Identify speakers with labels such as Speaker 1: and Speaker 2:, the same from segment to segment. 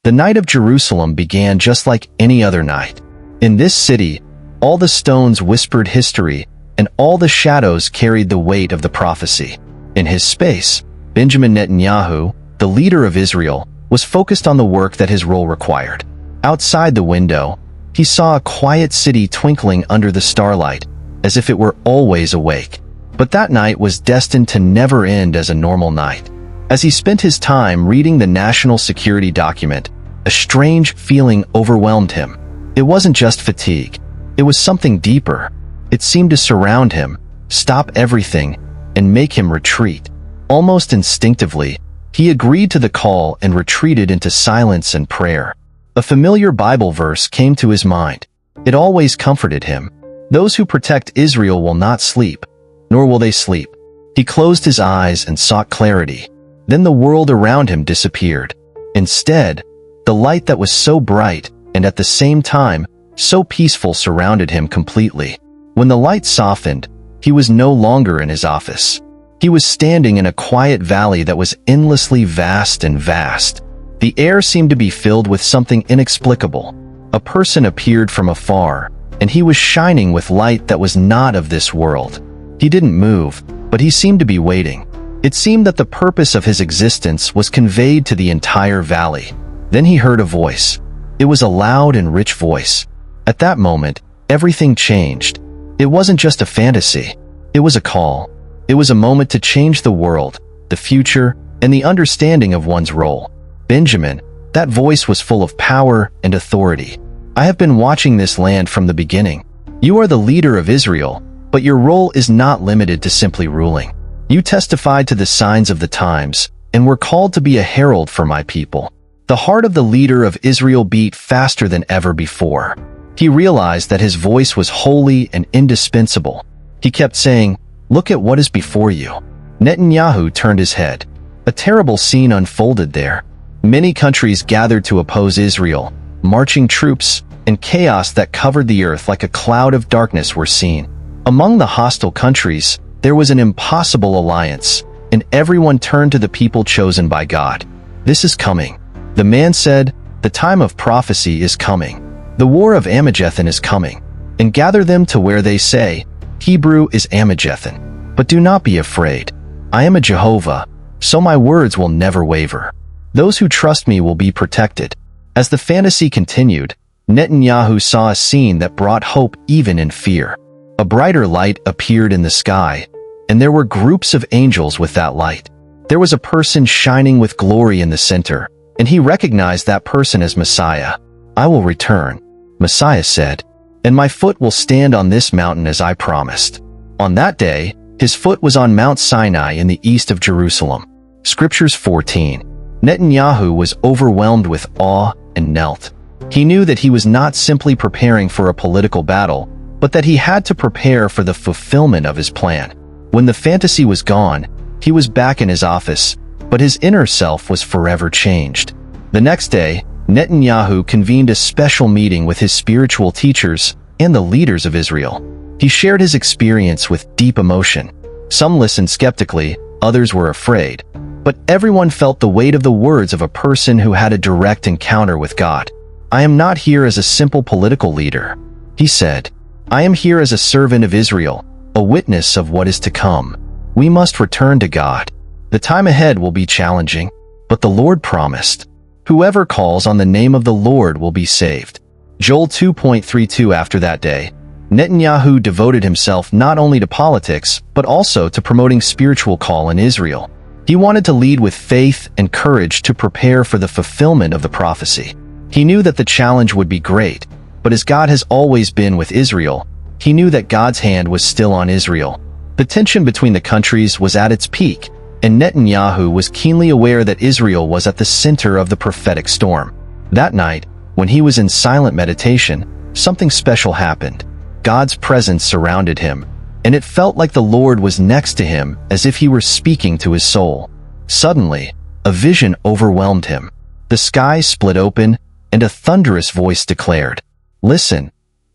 Speaker 1: The night of Jerusalem began just like any other night. In this city, all the stones whispered history, and all the shadows carried the weight of the prophecy. In his space, Benjamin Netanyahu, the leader of Israel, was focused on the work that his role required. Outside the window, he saw a quiet city twinkling under the starlight, as if it were always awake. But that night was destined to never end as a normal night. As he spent his time reading the national security document, a strange feeling overwhelmed him. It wasn't just fatigue. It was something deeper. It seemed to surround him, stop everything, and make him retreat. Almost instinctively, he agreed to the call and retreated into silence and prayer. A familiar Bible verse came to his mind. It always comforted him. Those who protect Israel will not sleep, nor will they sleep. He closed his eyes and sought clarity. Then the world around him disappeared. Instead, the light that was so bright and at the same time so peaceful surrounded him completely. When the light softened, he was no longer in his office. He was standing in a quiet valley that was endlessly vast and vast. The air seemed to be filled with something inexplicable. A person appeared from afar, and he was shining with light that was not of this world. He didn't move, but he seemed to be waiting. It seemed that the purpose of his existence was conveyed to the entire valley. Then he heard a voice. It was a loud and rich voice. At that moment, everything changed. It wasn't just a fantasy. It was a call. It was a moment to change the world, the future, and the understanding of one's role. Benjamin, that voice was full of power and authority. I have been watching this land from the beginning. You are the leader of Israel, but your role is not limited to simply ruling. You testified to the signs of the times, and were called to be a herald for my people. The heart of the leader of Israel beat faster than ever before. He realized that his voice was holy and indispensable. He kept saying, "Look at what is before you." Netanyahu turned his head. A terrible scene unfolded there. Many countries gathered to oppose Israel. Marching troops and chaos that covered the earth like a cloud of darkness were seen. Among the hostile countries, there was an impossible alliance, and everyone turned to the people chosen by God. This is coming. The man said, the time of prophecy is coming. The war of Amagethon is coming. And gather them to where they say, Hebrew is Amagethon. But do not be afraid. I am a Jehovah, so my words will never waver. Those who trust me will be protected. As the fantasy continued, Netanyahu saw a scene that brought hope even in fear. A brighter light appeared in the sky, and there were groups of angels with that light. There was a person shining with glory in the center, and he recognized that person as Messiah. I will return, Messiah said, and my foot will stand on this mountain as I promised. On that day, his foot was on Mount Sinai in the east of Jerusalem. Scriptures 14. Netanyahu was overwhelmed with awe and knelt. He knew that he was not simply preparing for a political battle, but that he had to prepare for the fulfillment of his plan. When the fantasy was gone, he was back in his office, but his inner self was forever changed. The next day, Netanyahu convened a special meeting with his spiritual teachers and the leaders of Israel. He shared his experience with deep emotion. Some listened skeptically, others were afraid, but everyone felt the weight of the words of a person who had a direct encounter with God. I am not here as a simple political leader, he said. I am here as a servant of Israel, a witness of what is to come. We must return to God. The time ahead will be challenging, but the Lord promised, whoever calls on the name of the Lord will be saved. Joel 2.32. After that day, Netanyahu devoted himself not only to politics, but also to promoting spiritual call in Israel. He wanted to lead with faith and courage to prepare for the fulfillment of the prophecy. He knew that the challenge would be great, but as God has always been with Israel, he knew that God's hand was still on Israel. The tension between the countries was at its peak, and Netanyahu was keenly aware that Israel was at the center of the prophetic storm. That night, when he was in silent meditation, something special happened. God's presence surrounded him, and it felt like the Lord was next to him as if he were speaking to his soul. Suddenly, a vision overwhelmed him. The sky split open, and a thunderous voice declared, "Listen,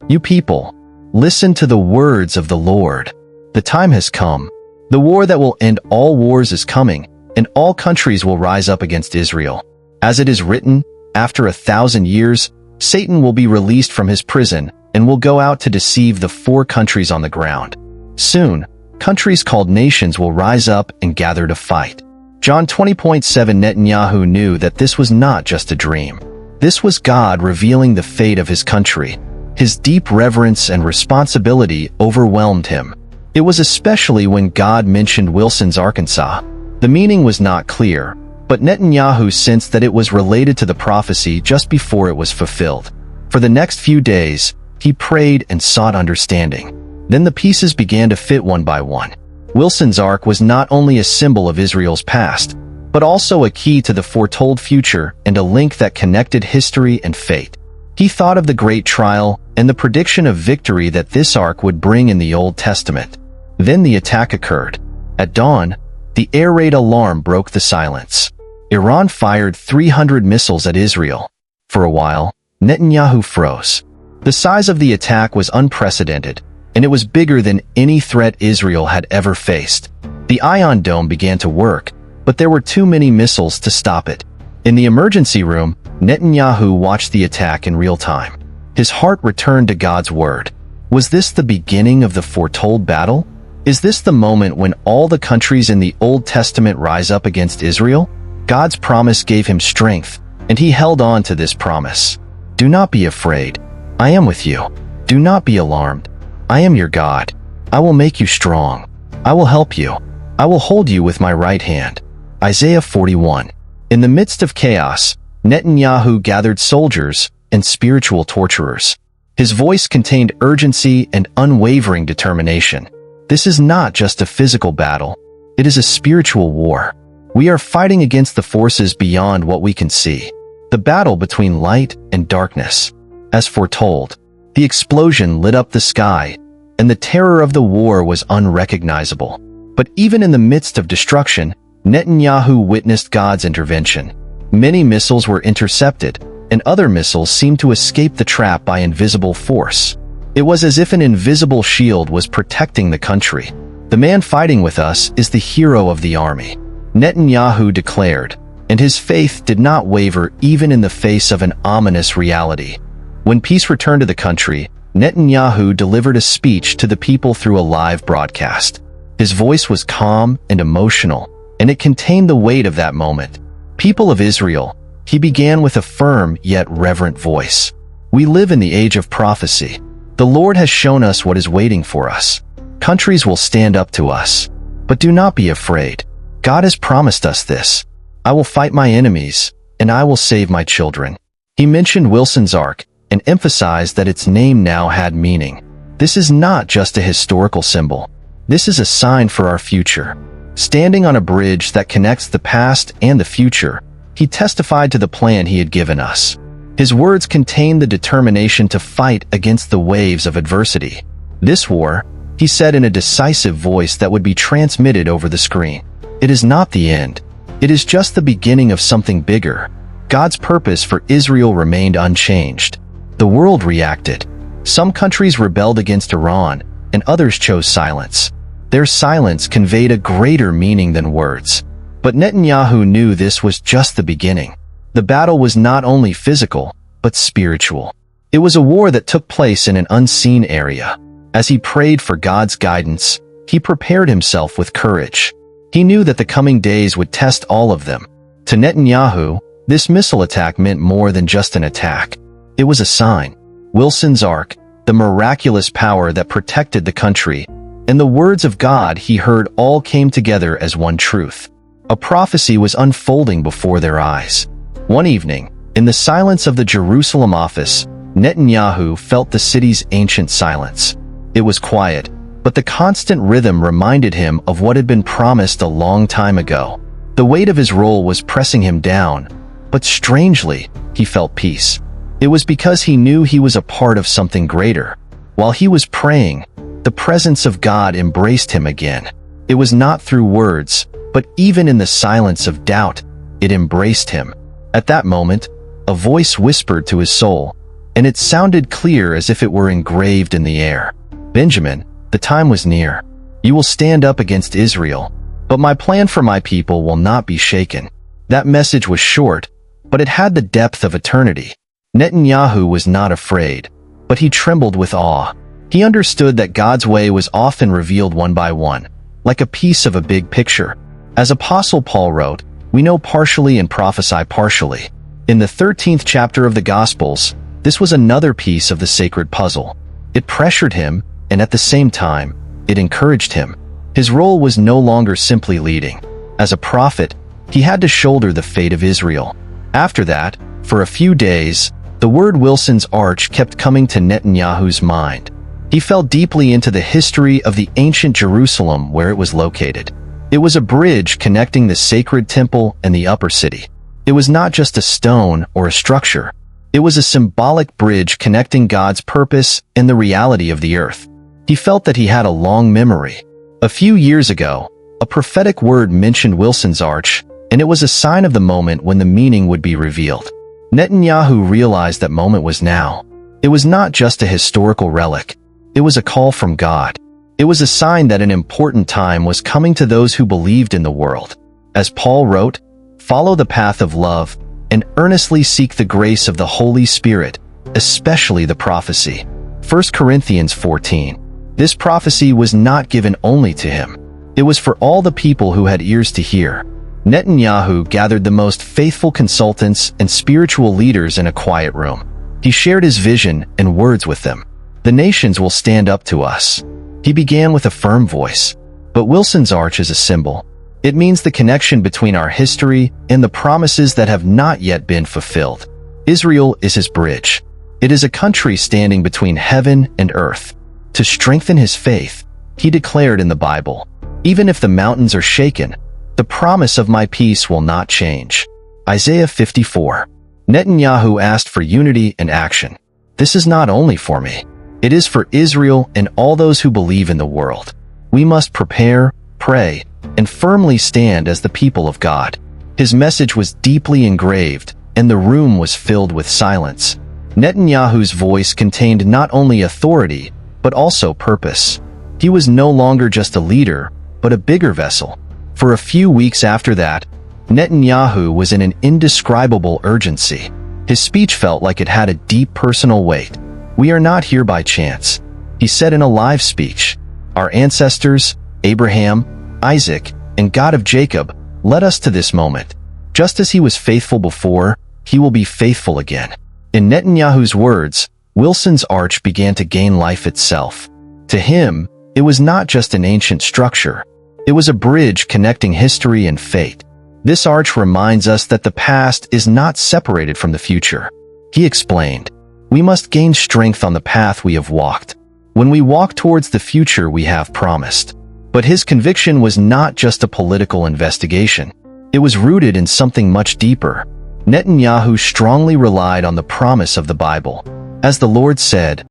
Speaker 1: you people, listen to the words of the Lord. The time has come. The war that will end all wars is coming, and all countries will rise up against Israel. As it is written, After 1,000 years, Satan will be released from his prison and will go out to deceive the 4 countries on the ground. Soon, countries called nations will rise up and gather to fight. John 20.7 Netanyahu knew that this was not just a dream. This was God revealing the fate of his country. His deep reverence and responsibility overwhelmed him. It was especially when God mentioned Wilson's, Arkansas. The meaning was not clear, but Netanyahu sensed that it was related to the prophecy just before it was fulfilled. For the next few days, he prayed and sought understanding. Then the pieces began to fit one by one. Wilson's Ark was not only a symbol of Israel's past, but also a key to the foretold future and a link that connected history and fate. He thought of the great trial and the prediction of victory that this ark would bring in the Old Testament. Then the attack occurred. At dawn, the air raid alarm broke the silence. Iran fired 300 missiles at Israel. For a while, Netanyahu froze. The size of the attack was unprecedented, and it was bigger than any threat Israel had ever faced. The Iron Dome began to work, but there were too many missiles to stop it. In the emergency room, Netanyahu watched the attack in real time. His heart returned to God's word. Was this the beginning of the foretold battle? Is this the moment when all the countries in the Old Testament rise up against Israel? God's promise gave him strength, and he held on to this promise. Do not be afraid. I am with you. Do not be alarmed. I am your God. I will make you strong. I will help you. I will hold you with my right hand. Isaiah 41. In the midst of chaos, Netanyahu gathered soldiers and spiritual torturers. His voice contained urgency and unwavering determination. This is not just a physical battle. It is a spiritual war. We are fighting against the forces beyond what we can see. The battle between light and darkness. As foretold, the explosion lit up the sky, and the terror of the war was unrecognizable. But even in the midst of destruction, Netanyahu witnessed God's intervention. Many missiles were intercepted, and other missiles seemed to escape the trap by invisible force. It was as if an invisible shield was protecting the country. The man fighting with us is the hero of the army, Netanyahu declared, and his faith did not waver even in the face of an ominous reality. When peace returned to the country, Netanyahu delivered a speech to the people through a live broadcast. His voice was calm and emotional, and it contained the weight of that moment. People of Israel, he began with a firm yet reverent voice. We live in the age of prophecy. The Lord has shown us what is waiting for us. Countries will stand up to us. But do not be afraid. God has promised us this. I will fight my enemies, and I will save my children. He mentioned Wilson's Ark and emphasized that its name now had meaning. This is not just a historical symbol. This is a sign for our future. Standing on a bridge that connects the past and the future, he testified to the plan he had given us. His words contained the determination to fight against the waves of adversity. This war, he said in a decisive voice that would be transmitted over the screen. It is not the end. It is just the beginning of something bigger. God's purpose for Israel remained unchanged. The world reacted. Some countries rebelled against Iran, and others chose silence. Their silence conveyed a greater meaning than words. But Netanyahu knew this was just the beginning. The battle was not only physical, but spiritual. It was a war that took place in an unseen area. As he prayed for God's guidance, he prepared himself with courage. He knew that the coming days would test all of them. To Netanyahu, this missile attack meant more than just an attack. It was a sign. Wilson's Ark, the miraculous power that protected the country, and the words of God he heard all came together as one truth. A prophecy was unfolding before their eyes. One evening, in the silence of the Jerusalem office, Netanyahu felt the city's ancient silence. It was quiet, but the constant rhythm reminded him of what had been promised a long time ago. The weight of his role was pressing him down, but strangely, he felt peace. It was because he knew he was a part of something greater. While he was praying, the presence of God embraced him again. It was not through words, but even in the silence of doubt, it embraced him. At that moment, a voice whispered to his soul, and it sounded clear as if it were engraved in the air. Benjamin, the time was near. You will stand up against Israel, but my plan for my people will not be shaken. That message was short, but it had the depth of eternity. Netanyahu was not afraid, but he trembled with awe. He understood that God's way was often revealed one by one, like a piece of a big picture. As Apostle Paul wrote, "We know partially and prophesy partially." In the 13th chapter of the Gospels, this was another piece of the sacred puzzle. It pressured him, and at the same time, it encouraged him. His role was no longer simply leading. As a prophet, he had to shoulder the fate of Israel. After that, for a few days, the word Wilson's Arch kept coming to Netanyahu's mind. He fell deeply into the history of the ancient Jerusalem where it was located. It was a bridge connecting the sacred temple and the upper city. It was not just a stone or a structure. It was a symbolic bridge connecting God's purpose and the reality of the earth. He felt that he had a long memory. A few years ago, a prophetic word mentioned Wilson's Arch, and it was a sign of the moment when the meaning would be revealed. Netanyahu realized that moment was now. It was not just a historical relic. It was a call from God. It was a sign that an important time was coming to those who believed in the world. As Paul wrote, "Follow the path of love and earnestly seek the grace of the Holy Spirit, especially the prophecy." 1 Corinthians 14. This prophecy was not given only to him. It was for all the people who had ears to hear. Netanyahu gathered the most faithful consultants and spiritual leaders in a quiet room. He shared his vision and words with them. "The nations will stand up to us." He began with a firm voice. But Wilson's Arch is a symbol. It means the connection between our history and the promises that have not yet been fulfilled. Israel is his bridge. It is a country standing between heaven and earth. To strengthen his faith, he declared in the Bible, "Even if the mountains are shaken, the promise of my peace will not change." Isaiah 54. Netanyahu asked for unity and action. "This is not only for me. It is for Israel and all those who believe in the world. We must prepare, pray, and firmly stand as the people of God." His message was deeply engraved, and the room was filled with silence. Netanyahu's voice contained not only authority, but also purpose. He was no longer just a leader, but a bigger vessel. For a few weeks after that, Netanyahu was in an indescribable urgency. His speech felt like it had a deep personal weight. "We are not here by chance," he said in a live speech. "Our ancestors, Abraham, Isaac, and God of Jacob, led us to this moment. Just as he was faithful before, he will be faithful again." In Netanyahu's words, Wilson's Arch began to gain life itself. To him, it was not just an ancient structure. It was a bridge connecting history and fate. This arch reminds us that the past is not separated from the future. He explained, "We must gain strength on the path we have walked. When we walk towards the future we have promised." But his conviction was not just a political investigation. It was rooted in something much deeper. Netanyahu strongly relied on the promise of the Bible. As the Lord said,